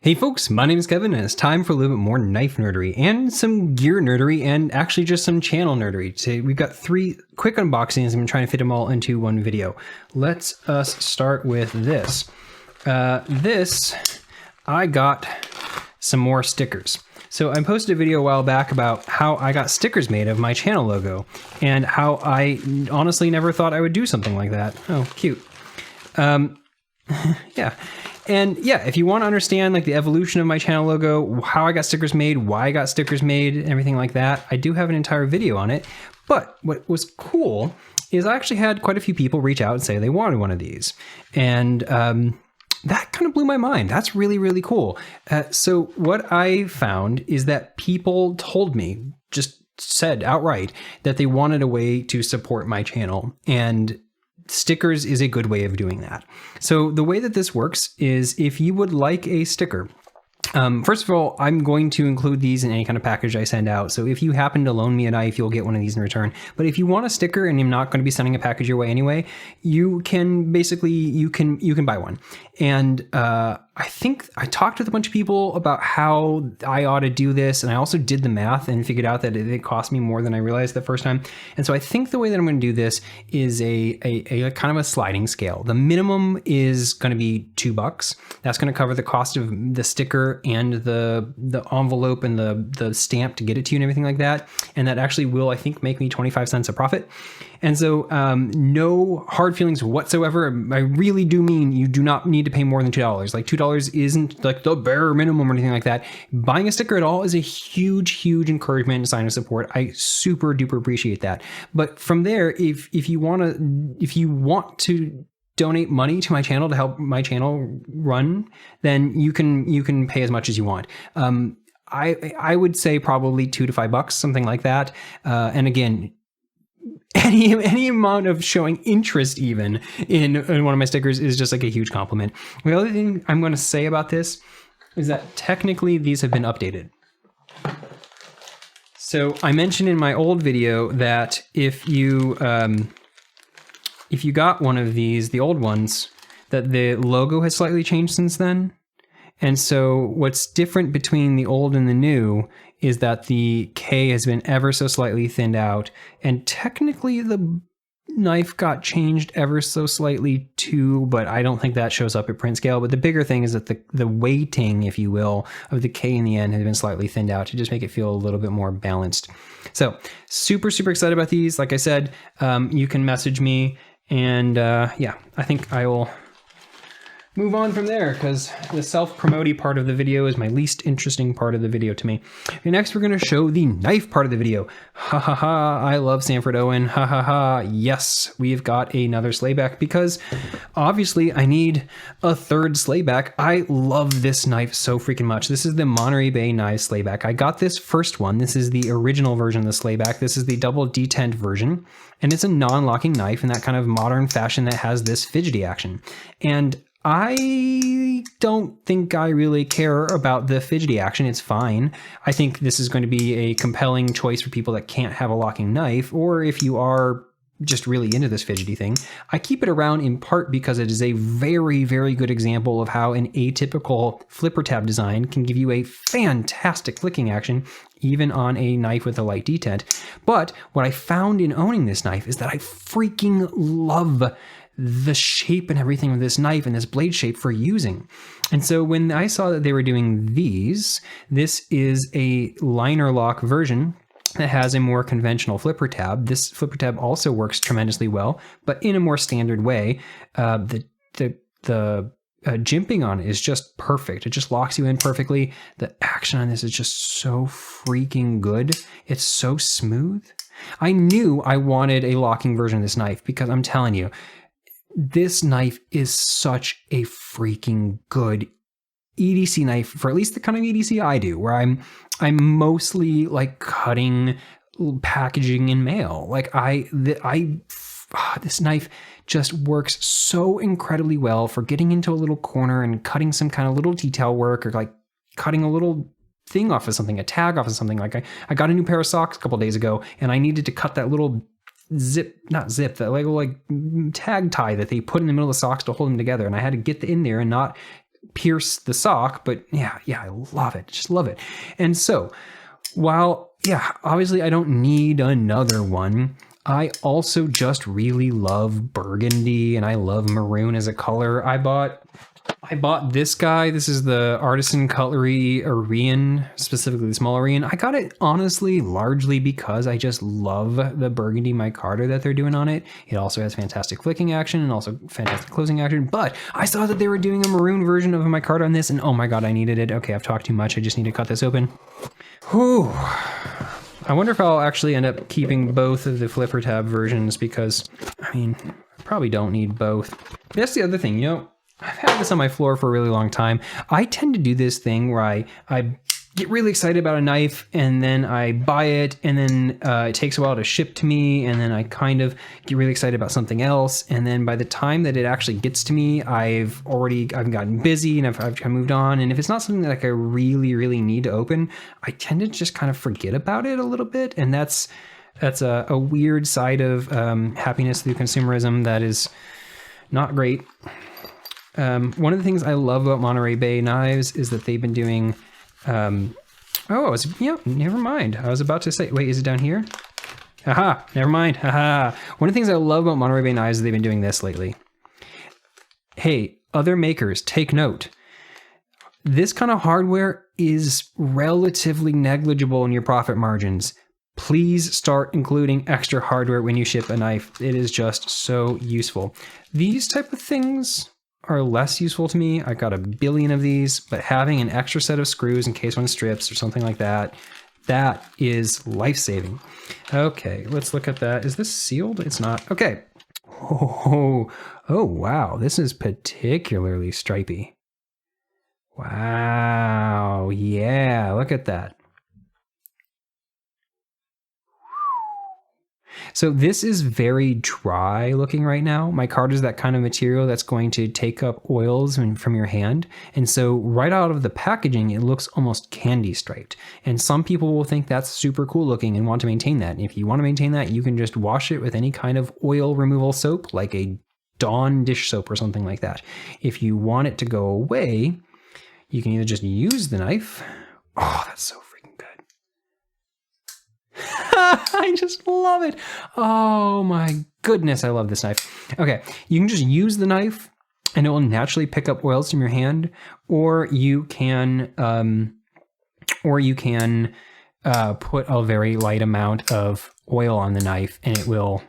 Hey folks, my name is Kevin and it's time for a little bit more knife nerdery and some gear nerdery and actually just some channel nerdery. Today we've got 3 quick unboxings. I'm trying to fit them all into one video. Let's start with this. I got some more stickers. So I posted a video a while back about how I got stickers made of my channel logo and how I honestly never thought I would do something like that. Oh, cute. Yeah. And yeah, if you want to understand like the evolution of my channel logo, how I got stickers made, why I got stickers made, everything like that, I do have an entire video on it. But what was cool is I actually had quite a few people reach out and say they wanted one of these. And that kind of blew my mind. That's really, really cool. So what I found is that people told me, just said outright, that they wanted a way to support my channel. And stickers is a good way of doing that. So the way that this works is if you would like a sticker, first of all, I'm going to include these in any kind of package I send out. So if you happen to loan me a knife, you'll get one of these in return. But if you want a sticker and I'm not going to be sending a package your way anyway, you can basically, you can buy one. And I think I talked with a bunch of people about how I ought to do this. And I also did the math and figured out that it cost me more than I realized the first time. And so I think the way that I'm going to do this is a kind of a sliding scale. The minimum is going to be $2. That's going to cover the cost of the sticker and the envelope and the stamp to get it to you and everything like that. And that actually will, I think, make me 25 cents a profit. And so no hard feelings whatsoever. I really do mean you do not need to pay more than $2. Like $2 isn't like the bare minimum or anything like that. Buying a sticker at all is a huge, huge encouragement and sign of support. I super duper appreciate that. But from there, if you want to donate money to my channel to help my channel run, then you can pay as much as you want. I would say probably $2 to $5, something like that. And again, any amount of showing interest even in one of my stickers is just like a huge compliment. The other thing I'm going to say about this is that technically these have been updated. So I mentioned in my old video that if you got one of these, the old ones, that the logo has slightly changed since then. And so what's different between the old and the new is that the K has been ever so slightly thinned out, and technically the knife got changed ever so slightly too, but I don't think that shows up at print scale. But the bigger thing is that the weighting, if you will, of the K in the end has been slightly thinned out to just make it feel a little bit more balanced. So super, super excited about these. Like I said, you can message me, and yeah, I think I will move on from there because the self-promoting part of the video is my least interesting part of the video to me. Okay, next we're going to show the knife part of the video. Ha ha ha, I love Sanford Owen. Ha ha ha, yes, we've got another Slayback because obviously I need a third Slayback. I love this knife so freaking much. This is the Monterey Bay Knives Slayback. I got this first one. This is the original version of the Slayback. This is the double detent version, and it's a non-locking knife in that kind of modern fashion that has this fidgety action. And I don't think I really care about the fidgety action. It's fine. I think this is going to be a compelling choice for people that can't have a locking knife, or if you are just really into this fidgety thing. I keep it around in part because it is a very, very good example of how an atypical flipper tab design can give you a fantastic flicking action, even on a knife with a light detent. But what I found in owning this knife is that I freaking love the shape and everything of this knife and this blade shape for using. And so when I saw that they were doing these, this is a liner lock version that has a more conventional flipper tab. This flipper tab also works tremendously well, but in a more standard way. The jimping on it is just perfect. It just locks you in perfectly. The action on this is just so freaking good. It's so smooth. I knew I wanted a locking version of this knife because I'm telling you, this knife is such a freaking good EDC knife for at least the kind of EDC I do, where I'm mostly like cutting, packaging, and mail. Like this knife just works so incredibly well for getting into a little corner and cutting some kind of little detail work, or like cutting a little thing off of something, a tag off of something. Like I got a new pair of socks a couple days ago, and I needed to cut that little that like tag tie that they put in the middle of the socks to hold them together, and I had to get in there and not pierce the sock, but yeah, I love it. Just love it. And so while, yeah, obviously I don't need another one, I also just really love burgundy and I love maroon as a color. I bought this guy. This is the Artisan Cutlery Orion, specifically the small Orion. I got it honestly largely because I just love the burgundy micarta that they're doing on it. It also has fantastic flicking action and also fantastic closing action, but I saw that they were doing a maroon version of a micarta on this and oh my God, I needed it. Okay, I've talked too much. I just need to cut this open. Whew. I wonder if I'll actually end up keeping both of the flipper tab versions because, I mean, I probably don't need both. That's the other thing, you know, I've had this on my floor for a really long time. I tend to do this thing where I get really excited about a knife and then I buy it and then it takes a while to ship to me and then I kind of get really excited about something else and then by the time that it actually gets to me, I've gotten busy and I've moved on, and if it's not something that like I really need to open, I tend to just kind of forget about it a little bit, and that's a weird side of happiness through consumerism that is not great. One of the things I love about Monterey Bay knives is that they've been doing, never mind. I was about to say, wait, is it down here? Haha, never mind, haha. One of the things I love about Monterey Bay knives is they've been doing this lately. Hey, other makers, take note. This kind of hardware is relatively negligible in your profit margins. Please start including extra hardware when you ship a knife. It is just so useful. These type of things are less useful to me. I got a billion of these, but having an extra set of screws in case one strips or something like that, that is life-saving. Okay, let's look at that. Is this sealed? It's not. Okay. Oh, wow. This is particularly stripy. Wow. Yeah, look at that. So this is very dry looking right now. Micarta is that kind of material that's going to take up oils from your hand. And so right out of the packaging, it looks almost candy striped. And some people will think that's super cool looking and want to maintain that. And if you want to maintain that, you can just wash it with any kind of oil removal soap, like a Dawn dish soap or something like that. If you want it to go away, you can either just use the knife. Oh, that's so freaking good. I just love it. Oh my goodness, I love this knife. Okay, you can just use the knife and it will naturally pick up oils from your hand, or you can put a very light amount of oil on the knife and it will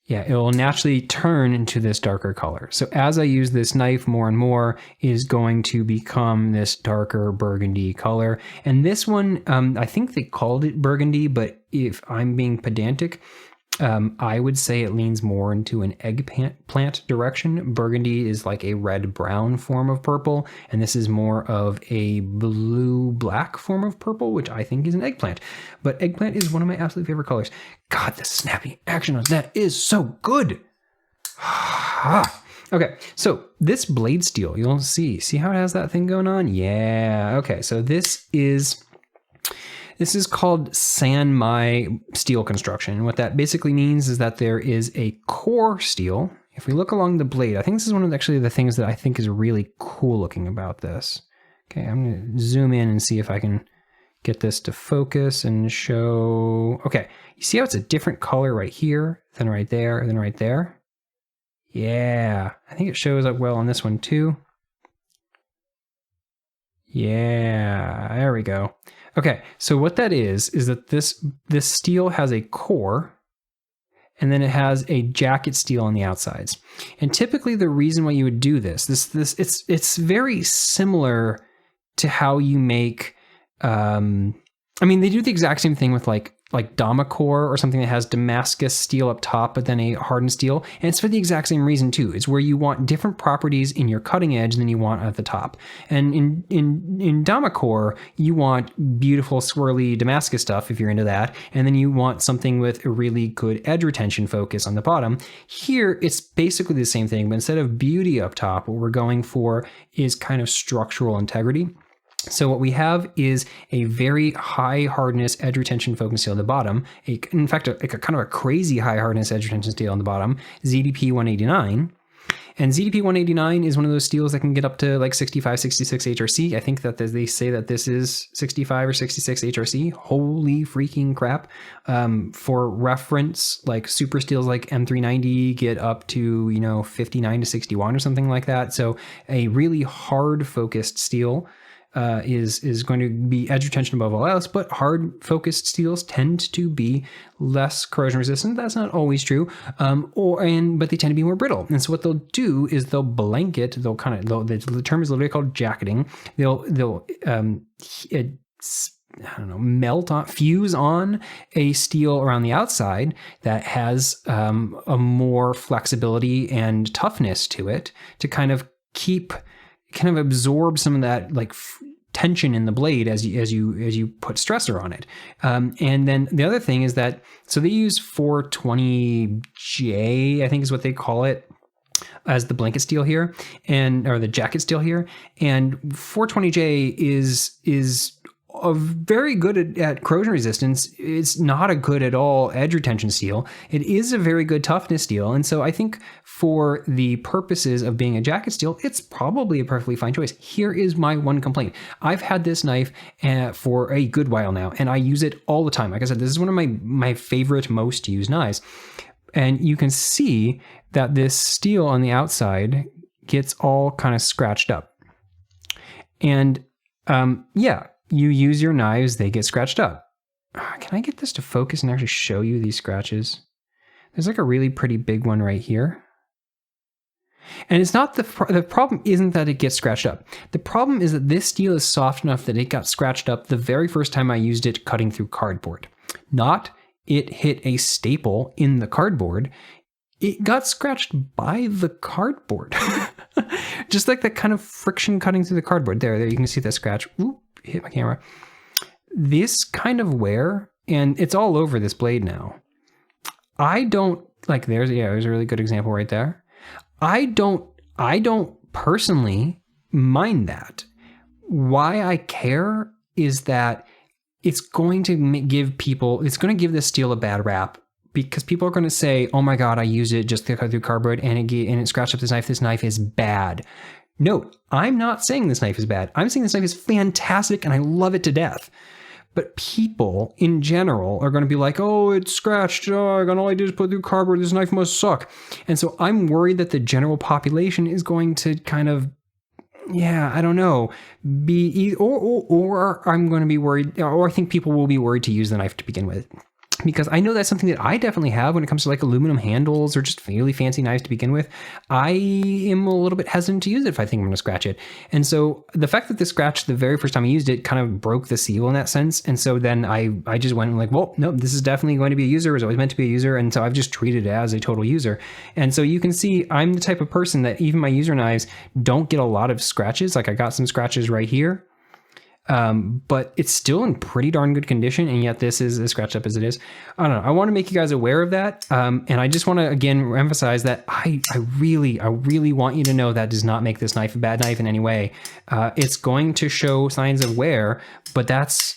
naturally turn into this darker color. So as I use this knife more and more, it is going to become this darker burgundy color. And this one, I think they called it burgundy, but if I'm being pedantic, I would say it leans more into an eggplant direction. Burgundy is like a red-brown form of purple, and this is more of a blue-black form of purple, which I think is an eggplant. But eggplant is one of my absolute favorite colors. God, the snappy action on that is so good. Okay, so this blade steel, you'll see how it has that thing going on? Yeah, okay, so this is called Sanmai steel construction. What that basically means is that there is a core steel. If we look along the blade, I think this is one of actually the things that I think is really cool looking about this. Okay, I'm gonna zoom in and see if I can get this to focus and show. Okay, you see how it's a different color right here, then right there, and then right there? Yeah, I think it shows up well on this one too. Yeah, there we go. Okay, so what that is that this steel has a core, and then it has a jacket steel on the outsides. And typically the reason why you would do this it's very similar to how you make, I mean, they do the exact same thing with like Damacore or something that has Damascus steel up top, but then a hardened steel. And it's for the exact same reason too. It's where you want different properties in your cutting edge than you want at the top. And in Damacore, you want beautiful swirly Damascus stuff if you're into that. And then you want something with a really good edge retention focus on the bottom. Here, it's basically the same thing, but instead of beauty up top, what we're going for is kind of structural integrity. So what we have is a very high hardness edge retention focus steel on the bottom. In fact, a kind of a crazy high hardness edge retention steel on the bottom, ZDP 189. And ZDP 189 is one of those steels that can get up to like 65, 66 HRC. I think that they say that this is 65 or 66 HRC. Holy freaking crap. For reference, like super steels like M390 get up to, you know, 59 to 61 or something like that. So a really hard focused steel is going to be edge retention above all else, but hard focused steels tend to be less corrosion resistant. That's not always true, but they tend to be more brittle. And so what they'll do is they'll blanket. The term is literally called jacketing. They'll fuse on a steel around the outside that has a more flexibility and toughness to it to kind of absorb some of that like tension in the blade as you put stressor on it. And then the other thing is that, so they use 420J, I think is what they call it, as the blanket steel here, or the jacket steel here. And 420J is a very good at corrosion resistance. It's not a good at all edge retention steel. It is a very good toughness steel. And so I think for the purposes of being a jacket steel, it's probably a perfectly fine choice. Here is my one complaint. I've had this knife for a good while now, and I use it all the time. Like I said, this is one of my favorite, most used knives. And you can see that this steel on the outside gets all kind of scratched up. And yeah, you use your knives, they get scratched up. Can I get this to focus and actually show you these scratches? There's like a really pretty big one right here. And it's not the problem isn't that it gets scratched up. The problem is that this steel is soft enough that it got scratched up the very first time I used it cutting through cardboard. Not it hit a staple in the cardboard. It got scratched by the cardboard. Just like that kind of friction cutting through the cardboard. There you can see that scratch. Oop, hit my camera. This kind of wear, and it's all over this blade now. I don't, like there's a really good example right there. I don't personally mind that. Why I care is that it's going to give this steel a bad rap, because people are going to say, oh my God, I used it just to cut through cardboard and it scratched up this knife. This knife is bad. No, I'm not saying this knife is bad. I'm saying this knife is fantastic and I love it to death. But people in general are going to be like, oh, it's scratched. Oh, all I did is put through cardboard. This knife must suck. And so I'm worried that the general population is going to kind of, I don't know, or I'm going to be worried, or I think people will be worried to use the knife to begin with. Because I know that's something that I definitely have when it comes to like aluminum handles or just really fancy knives to begin with. I am a little bit hesitant to use it if I think I'm going to scratch it. And so the fact that this scratch the very first time I used it kind of broke the seal in that sense. And so then I just went like, well, no, this is definitely going to be a user. It was always meant to be a user. And so I've just treated it as a total user. And so you can see I'm the type of person that even my user knives don't get a lot of scratches. Like I got some scratches right here. But it's still in pretty darn good condition, and yet this is as scratched up as it is. I don't know. I want to make you guys aware of that, and I just want to again emphasize that I really want you to know that does not make this knife a bad knife in any way. It's going to show signs of wear, but that's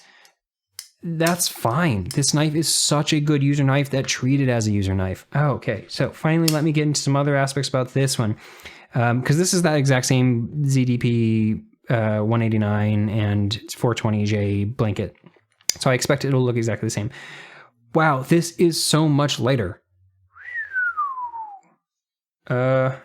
fine. This knife is such a good user knife that treat it as a user knife. Okay, so finally, let me get into some other aspects about this one, because this is that exact same ZDP 189 and 420J blanket. So I expect it'll look exactly the same. Wow, this is so much lighter. I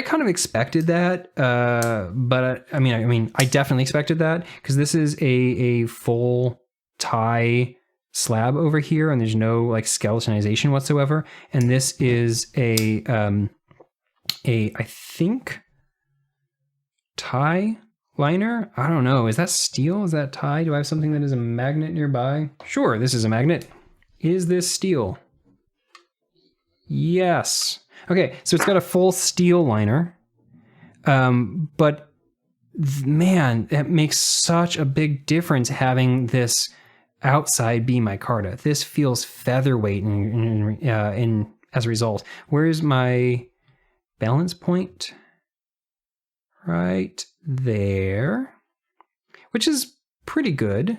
kind of expected that, but I mean, I definitely expected that because this is a full tie slab over here, and there's no like skeletonization whatsoever. And this is I think, tie liner. I don't know. Is that steel? Is that tie? Do I have something that is a magnet nearby? Sure, this is a magnet. Is this steel? Yes. Okay, so it's got a full steel liner. But man, it makes such a big difference having this outside be micarta. This feels featherweight in as a result. Where's my balance point? Right there, which is pretty good.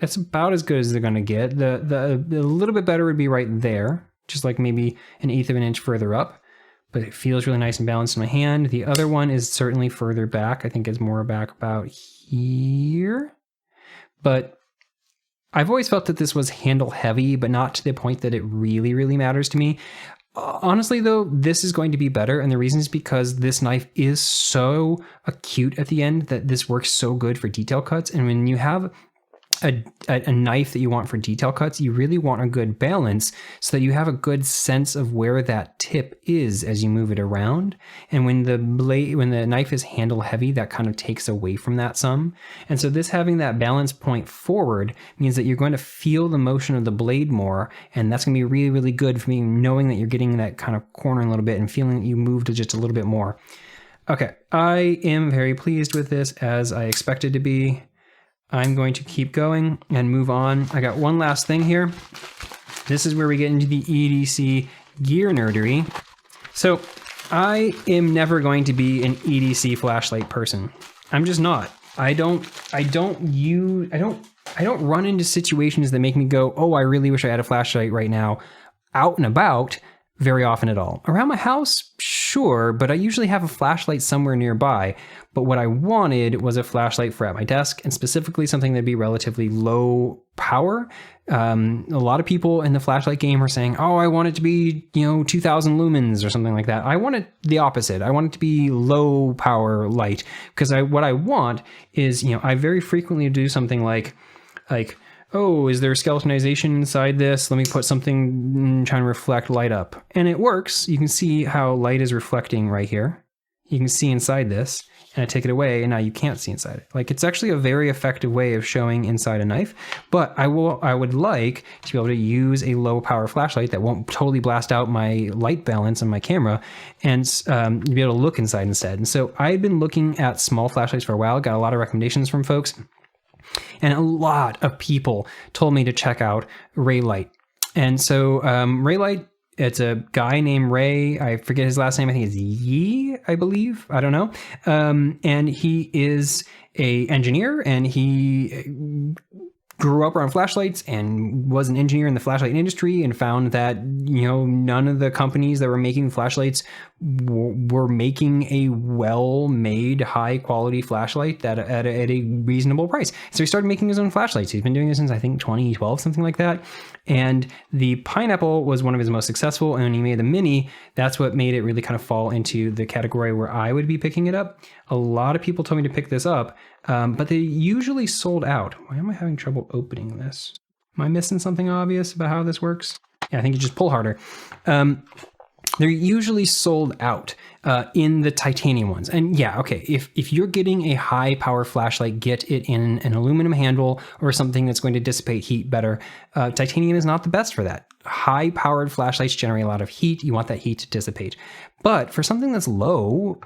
That's about as good as they're going to get. The little bit better would be right there, just like maybe 1/8 of an inch further up. but it feels really nice and balanced in my hand. The other one is certainly further back. I think it's more back about here, but I've always felt that this was handle heavy, but not to the point that it really, really matters to me. Honestly, though, this is going to be better, and the reason is because this knife is so acute at the end that this works so good for detail cuts. And when you have a knife that you want for detail cuts, you really want a good balance so that you have a good sense of where that tip is as you move it around. And when the knife is handle heavy, that kind of takes away from that some. And so this having that balance point forward means that you're going to feel the motion of the blade more, and that's going to be really, really good for me, knowing that you're getting that kind of cornering a little bit and feeling that you moved just a little bit more. Okay, I am very pleased with this, as I expected to be. I'm going to keep going and move on. I got one last thing here. This is where we get into the EDC gear nerdery. So I am never going to be an EDC flashlight person. I'm just not. I don't run into situations that make me go, oh, I really wish I had a flashlight right now, out and about very often at all. Around my house, sure, but I usually have a flashlight somewhere nearby. But what I wanted was a flashlight for at my desk, and specifically something that'd be relatively low power. A lot of people in the flashlight game are saying, oh, I want it to be, 2000 lumens or something like that. I want it the opposite. I want it to be low power light, because what I want is, I very frequently do something like, oh, is there skeletonization inside this? Let me put something trying to reflect light up. And it works. You can see how light is reflecting right here. You can see inside this, and I take it away, and now you can't see inside it. Like, it's actually a very effective way of showing inside a knife, but I would like to be able to use a low power flashlight that won't totally blast out my light balance on my camera, and be able to look inside instead. And so I've been looking at small flashlights for a while, got a lot of recommendations from folks, and a lot of people told me to check out ReyLight. And so ReyLight, it's a guy named Ray. I forget his last name. I think it's Yee, I believe. I don't know. And he is an engineer, and he grew up around flashlights and was an engineer in the flashlight industry, and found that, none of the companies that were making flashlights were making a well-made, high-quality flashlight at a reasonable price. So he started making his own flashlights. He's been doing this since, I think, 2012, something like that. And the Pineapple was one of his most successful, and when he made the Mini, that's what made it really kind of fall into the category where I would be picking it up. A lot of people told me to pick this up, but they usually sold out. Why am I having trouble opening this? Am I missing something obvious about how this works? Yeah, I think you just pull harder. They're usually sold out in the titanium ones. And yeah, okay, if you're getting a high power flashlight, get it in an aluminum handle or something that's going to dissipate heat better. Titanium is not the best for that. High powered flashlights generate a lot of heat. You want that heat to dissipate. But for something that's low,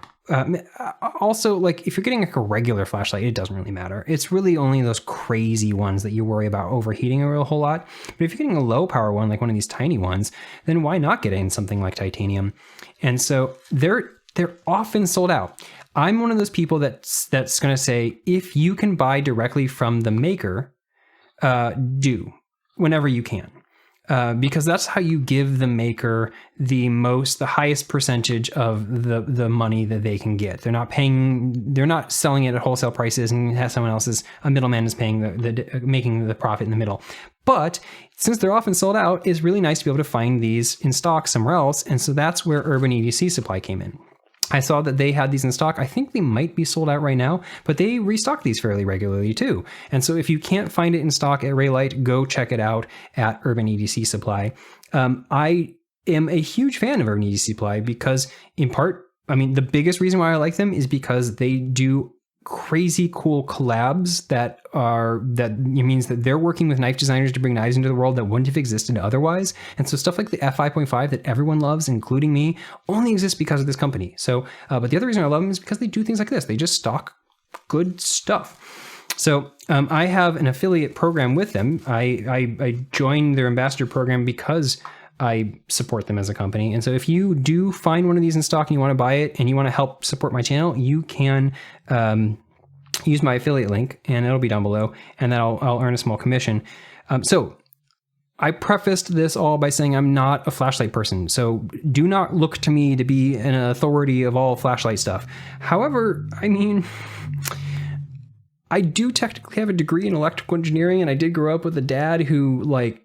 also, like, if you're getting like a regular flashlight, it doesn't really matter. It's really only those crazy ones that you worry about overheating a whole lot. But if you're getting a low power one, like one of these tiny ones, then why not get in something like titanium? And so they're often sold out. I'm one of those people that's going to say, if you can buy directly from the maker, do whenever you can. Because that's how you give the maker the highest percentage of the money that they can get. They're not selling it at wholesale prices, and a middleman is paying making the profit in the middle. But since they're often sold out, it's really nice to be able to find these in stock somewhere else. And so that's where Urban EDC Supply came in. I saw that they had these in stock. I think they might be sold out right now, but they restock these fairly regularly too. And so if you can't find it in stock at ReyLight, go check it out at Urban EDC Supply. I am a huge fan of Urban EDC Supply because, in part, the biggest reason why I like them is because they do crazy cool collabs that means that they're working with knife designers to bring knives into the world that wouldn't have existed otherwise. And so stuff like the F5.5 that everyone loves, including me, only exists because of this company. So, but the other reason I love them is because they do things like this. They just stock good stuff. So I have an affiliate program with them. I joined their ambassador program because I support them as a company. And so if you do find one of these in stock and you want to buy it and you want to help support my channel, you can use my affiliate link, and it'll be down below, and then I'll earn a small commission. So I prefaced this all by saying I'm not a flashlight person, so do not look to me to be an authority of all flashlight stuff. However, I mean, I do technically have a degree in electrical engineering, and I did grow up with a dad who like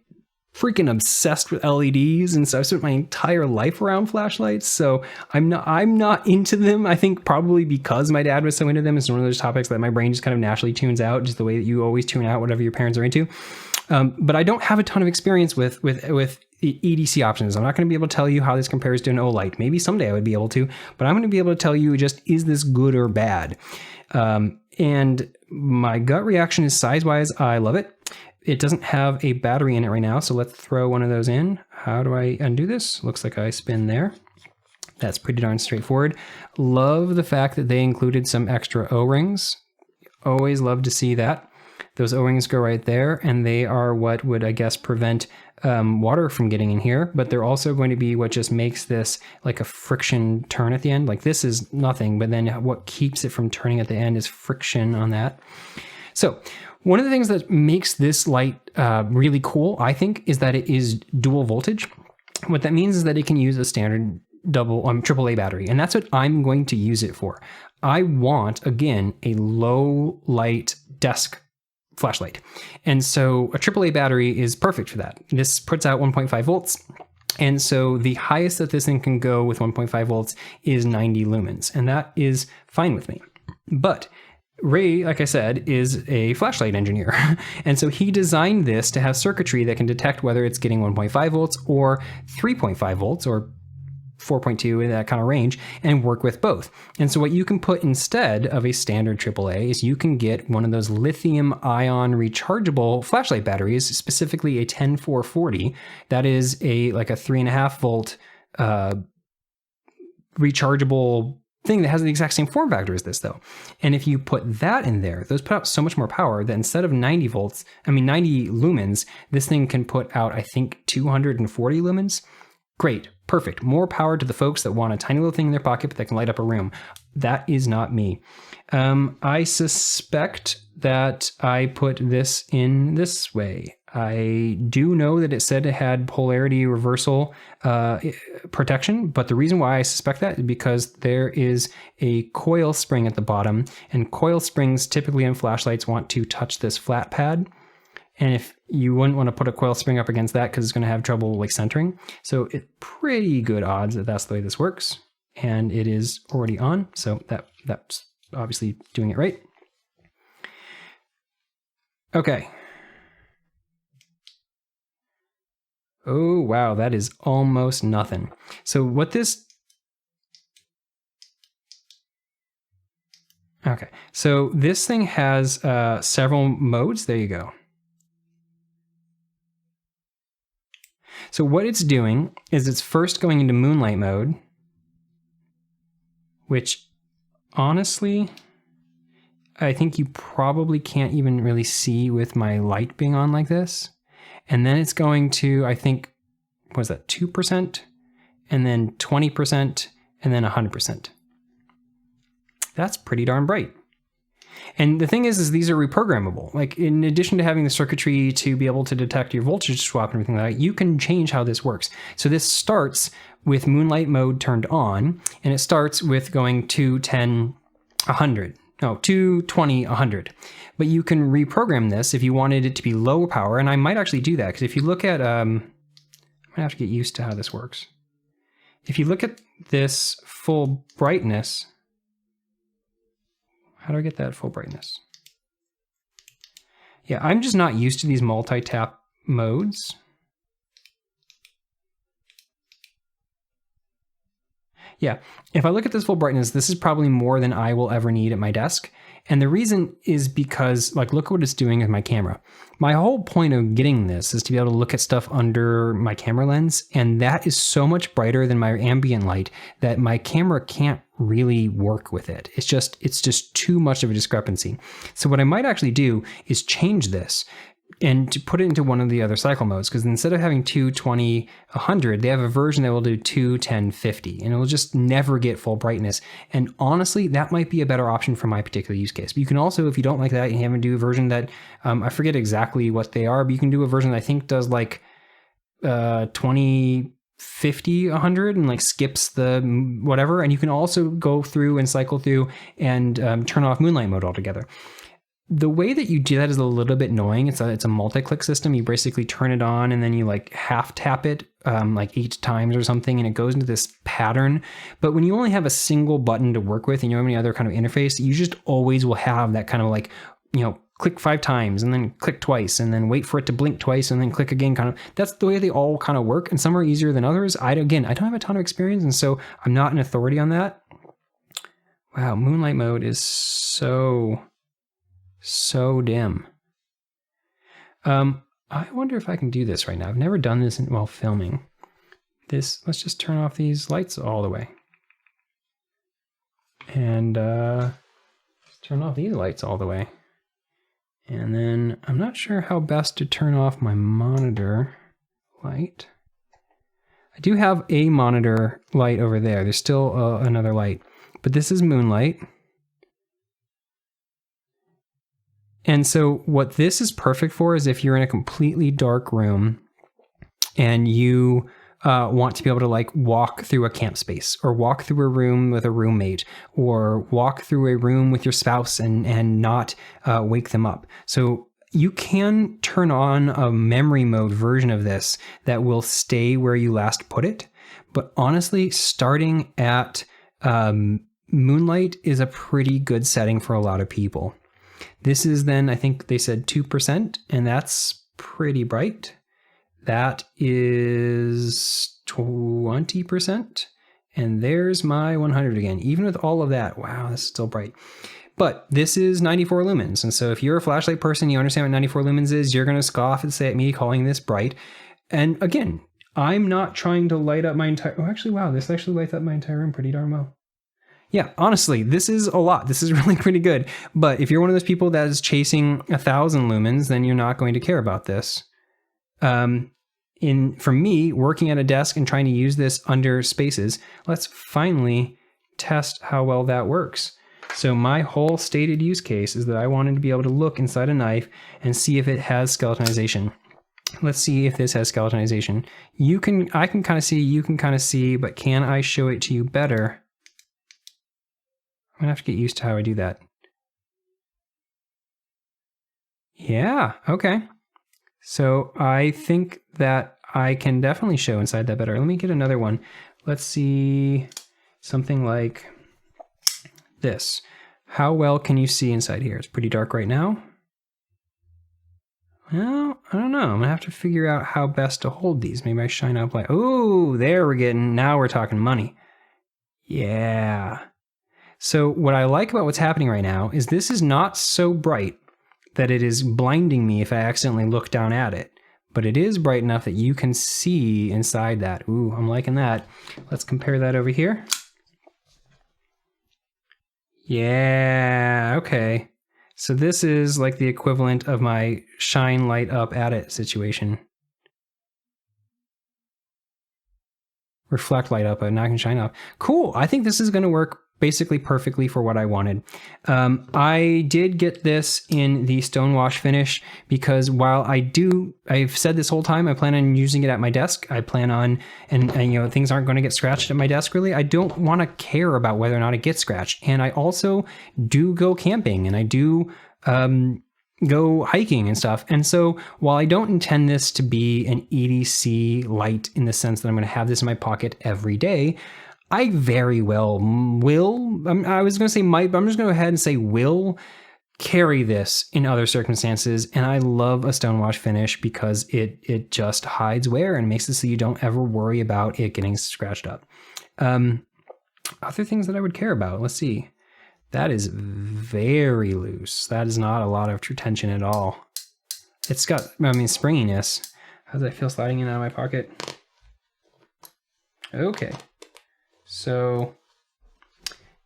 freaking obsessed with LEDs, and so I spent my entire life around flashlights. So I'm not into them. I think probably because my dad was so into them. It's one of those topics that my brain just kind of naturally tunes out, just the way that you always tune out whatever your parents are into. But I don't have a ton of experience with EDC options. I'm not going to be able to tell you how this compares to an O-Light. Maybe someday I would be able to, but I'm going to be able to tell you just, is this good or bad? And my gut reaction is size-wise, I love it. It doesn't have a battery in it right now, so let's throw one of those in. How do I undo this? Looks like I spin there. That's pretty darn straightforward. Love the fact that they included some extra O-rings. Always love to see that. Those O-rings go right there, and they are what would, I guess, prevent water from getting in here, but they're also going to be what just makes this like a friction turn at the end. Like this is nothing, but then what keeps it from turning at the end is friction on that. So one of the things that makes this light really cool, I think, is that it is dual voltage. What that means is that it can use a standard AAA battery, and that's what I'm going to use it for. I want, again, a low light desk flashlight. And so a AAA battery is perfect for that. This puts out 1.5 volts. And so the highest that this thing can go with 1.5 volts is 90 lumens. And that is fine with me. But Ray, like I said, is a flashlight engineer. And so he designed this to have circuitry that can detect whether it's getting 1.5 volts or 3.5 volts or 4.2 in that kind of range, and work with both. And so what you can put instead of a standard AAA is you can get one of those lithium ion rechargeable flashlight batteries, specifically a 10440. That is like a 3.5 volt rechargeable thing that has the exact same form factor as this though. And if you put that in there, those put out so much more power that instead of 90 lumens, this thing can put out, I think, 240 lumens. Great, perfect. More power to the folks that want a tiny little thing in their pocket that can light up a room. That is not me. I suspect that I put this in this way. I do know that it said it had polarity reversal protection, but the reason why I suspect that is because there is a coil spring at the bottom, and coil springs typically in flashlights want to touch this flat pad. And if you wouldn't want to put a coil spring up against that because it's going to have trouble like centering. So it's pretty good odds that that's the way this works. And it is already on. So that's obviously doing it right. Okay. Oh, wow. That is almost nothing. So what this... Okay. So this thing has several modes. There you go. So what it's doing is it's first going into moonlight mode, which honestly, I think you probably can't even really see with my light being on like this. And then it's going to, I think, what was that, 2%, and then 20%, and then 100%. That's pretty darn bright. And the thing is these are reprogrammable. Like in addition to having the circuitry to be able to detect your voltage swap and everything like that, you can change how this works. So this starts with moonlight mode turned on, and it starts with going 2, 10, 100. No, 2, 20, 100. But you can reprogram this if you wanted it to be low power, and I might actually do that, because if you look at, I might have to get used to how this works. If you look at this full brightness, how do I get that full brightness? Yeah, I'm just not used to these multi-tap modes. Yeah, if I look at this full brightness, this is probably more than I will ever need at my desk. And the reason is because, like, look what it's doing with my camera. My whole point of getting this is to be able to look at stuff under my camera lens, and that is so much brighter than my ambient light that my camera can't really work with it. It's just too much of a discrepancy. So what I might actually do is change this and to put it into one of the other cycle modes, because instead of having 2, 20, 100, they have a version that will do 2, 10, 50, and it will just never get full brightness. And honestly, that might be a better option for my particular use case. But you can also, if you don't like that, you have to do a version that, I forget exactly what they are, but you can do a version that I think does like 20, 50, 100 and like skips the whatever. And you can also go through and cycle through and turn off moonlight mode altogether. The way that you do that is a little bit annoying. It's a multi-click system. You basically turn it on and then you like half tap it like 8 times or something, and it goes into this pattern. But when you only have a single button to work with and you don't have any other kind of interface, you just always will have that kind of like, you know, click 5 times and then click twice and then wait for it to blink twice and then click again. Kind of, that's the way they all kind of work. And some are easier than others. I don't have a ton of experience, and so I'm not an authority on that. Wow, moonlight mode is so dim. I wonder if I can do this right now. I've never done this while filming. Let's just turn off these lights all the way. And turn off these lights all the way. And then I'm not sure how best to turn off my monitor light. I do have a monitor light over there. There's still another light, but this is moonlight. And so what this is perfect for is if you're in a completely dark room and you want to be able to like walk through a camp space, or walk through a room with a roommate, or walk through a room with your spouse and not wake them up. So you can turn on a memory mode version of this that will stay where you last put it. But honestly, starting at moonlight is a pretty good setting for a lot of people. This is then, I think they said 2%, and that's pretty bright. That is 20%. And there's my 100 again. Even with all of that, wow, this is still bright. But this is 94 lumens. And so if you're a flashlight person, you understand what 94 lumens is, you're going to scoff and say at me calling this bright. And again, I'm not trying to light up my entire... Oh, actually, wow, this actually lights up my entire room pretty darn well. Yeah, honestly, this is a lot. This is really pretty good. But if you're one of those people that is chasing 1,000 lumens, then you're not going to care about this. For me, working at a desk and trying to use this under spaces, let's finally test how well that works. So my whole stated use case is that I wanted to be able to look inside a knife and see if it has skeletonization. Let's see if this has skeletonization. I can kind of see, you can kind of see, but can I show it to you better? I'm gonna have to get used to how I do that. Yeah, okay. So I think that I can definitely show inside that better. Let me get another one. Let's see something like this. How well can you see inside here? It's pretty dark right now. Well, I don't know. I'm gonna have to figure out how best to hold these. Maybe I shine up like, oh, there now we're talking money. Yeah. So what I like about what's happening right now is this is not so bright that it is blinding me if I accidentally look down at it, but it is bright enough that you can see inside that. Ooh, I'm liking that. Let's compare that over here. Yeah, okay. So this is like the equivalent of my shine light up at it situation. Reflect light up, but now I can shine up. Cool, I think this is gonna work basically perfectly for what I wanted. I did get this in the stonewash finish because while I've said this whole time, I plan on using it at my desk. I plan on, and you know, things aren't going to get scratched at my desk really. I don't want to care about whether or not it gets scratched. And I also do go camping and I do go hiking and stuff. And so while I don't intend this to be an EDC light in the sense that I'm going to have this in my pocket every day, I very well will, I was going to say might, but I'm just going to go ahead and say will carry this in other circumstances. And I love a stonewash finish because it just hides wear and makes it so you don't ever worry about it getting scratched up. Other things that I would care about, let's see. That is very loose. That is not a lot of true tension at all. It's got, springiness. How does that feel sliding in and out of my pocket? Okay. So,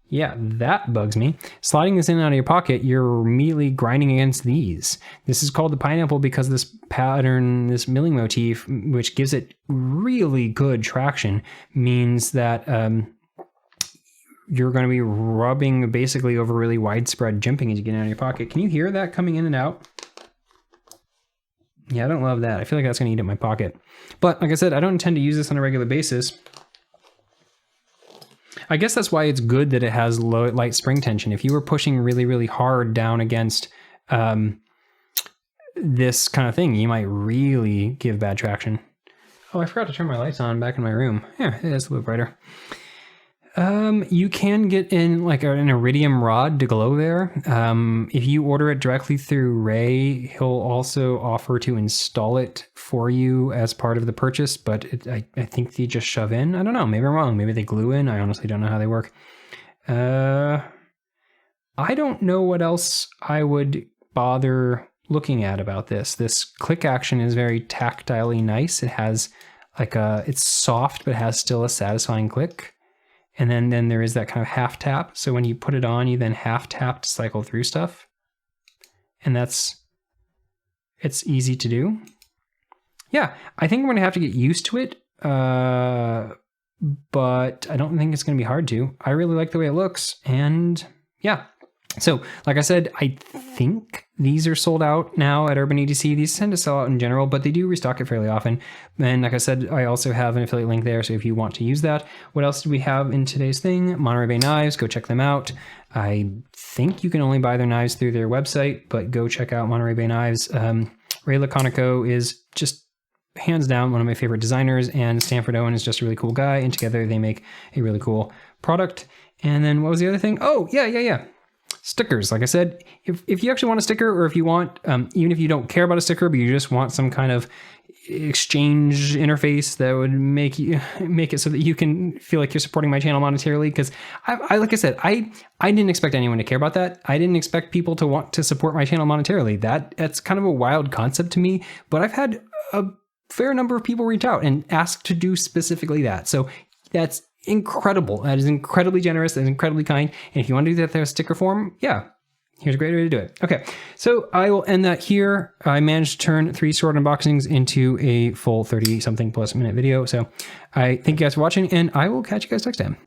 yeah, that bugs me. Sliding this in and out of your pocket, you're immediately grinding against these. This is called the pineapple because this pattern, this milling motif, which gives it really good traction, means that you're going to be rubbing basically over really widespread jimping as you get out of your pocket. Can you hear that coming in and out? Yeah, I don't love that. I feel like that's going to eat at my pocket. But like I said, I don't intend to use this on a regular basis. I guess that's why it's good that it has light spring tension. If you were pushing really, really hard down against this kind of thing, you might really give bad traction. Oh, I forgot to turn my lights on back in my room. Yeah, it is a little brighter. You can get in like an iridium rod to glow there. If you order it directly through Rey, he'll also offer to install it for you as part of the purchase, but I think they just shove in. I don't know, maybe I'm wrong. Maybe they glue in. I honestly don't know how they work. I don't know what else I would bother looking at about this. This click action is very tactilely nice. It has like it's soft, but has still a satisfying click. And then there is that kind of half tap. So when you put it on, you then half tap to cycle through stuff. And it's easy to do. Yeah, I think I'm going to have to get used to it. But I don't think it's going to be hard to. I really like the way it looks. And yeah. So, like I said, I think these are sold out now at Urban EDC. These tend to sell out in general, but they do restock it fairly often. And like I said, I also have an affiliate link there, so if you want to use that. What else do we have in today's thing? Monterey Bay Knives, go check them out. I think you can only buy their knives through their website, but go check out Monterey Bay Knives. Ray Laconico is just hands down one of my favorite designers, and Stanford Owen is just a really cool guy, and together they make a really cool product. And then what was the other thing? Oh, yeah. Stickers. Like I said, if you actually want a sticker, or if you want, even if you don't care about a sticker, but you just want some kind of exchange interface that would make it so that you can feel like you're supporting my channel monetarily. Because I like I said, I didn't expect anyone to care about that. I didn't expect people to want to support my channel monetarily. That's kind of a wild concept to me, but I've had a fair number of people reach out and ask to do specifically that. So that's incredible. That is incredibly generous. That is incredibly kind. And if you want to do that through a sticker form, yeah, here's a great way to do it. Okay, so I will end that here. I managed to turn 3 sword unboxings into a full 30-something plus minute video. So I thank you guys for watching, and I will catch you guys next time.